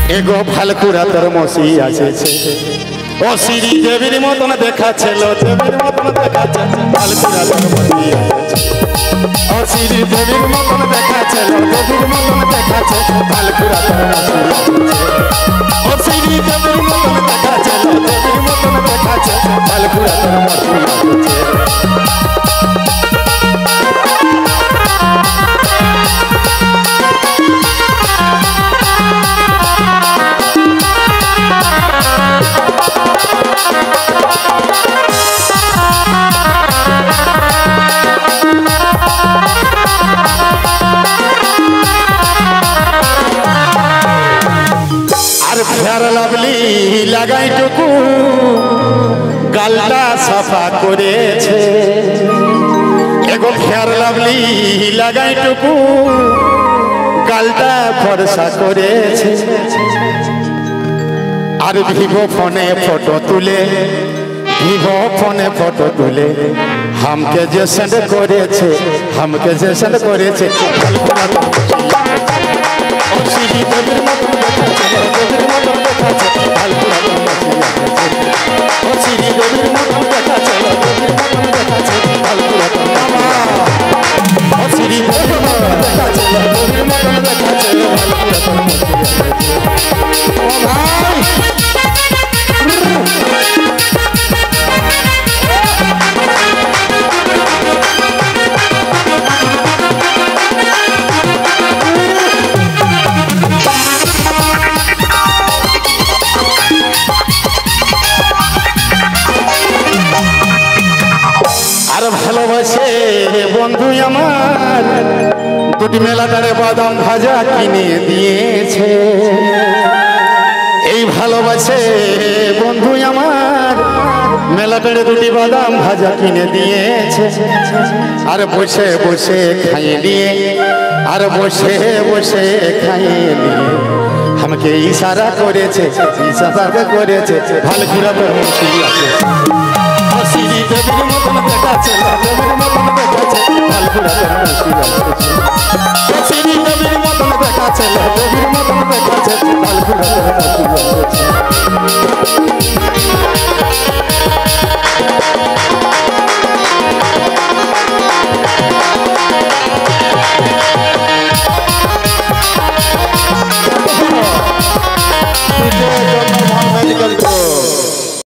एगो फालकुरा तोर मौसी आसेছে ও শ্রী দেবীর মতন দেখাচ্ছে লো দেবীর মতন দেখাচ্ছে ফালকুরা তোর মৌসি আছেছে ও শ্রী দেবীর মতন দেখাচ্ছে লো দেবীর মতন দেখাচ্ছে ফালকুরা তোর মৌসি আছেছে ও শ্রী দেবীর মতন দেখাচ্ছে লো দেবীর মতন দেখাচ্ছে ফালকুরা তোর মৌসি আছেছে फेयर लवली लगाई टुकु गालटा सफा करेছে एगो फेयर लवली लगाई टुकु गालटा फरसा करेছে আর ভিভো ফোনে ফটো তুলে ভিভো ফোনে ফটো তুলে हमके जे सेंड করেছে हमके जे सेंड করেছে ভালোবাসে বন্ধু আমার দুটি মেলাটারে বাদাম ভাজা কিনে দিয়েছে এই ভালোবাসে বন্ধু আমার মেলাটারে দুটি বাদাম ভাজা কিনে দিয়েছে আর বসে বসে খাইয়ে দিয়ে আর বসে বসে খাইয়ে দিয়ে আমাকে ইশারা করেছে ইশারা করেছে ফালকুরা তোর মৌসি আছেছে শ্রী দেবীর মতন দেখাচ্ছে দেবীর মতন দেখাচ্ছে ফালকুরা তোর মৌসি আছেছে শ্রী দেবীর মতন দেখাচ্ছে দেবীর মতন দেখাচ্ছে ফালকুরা তোর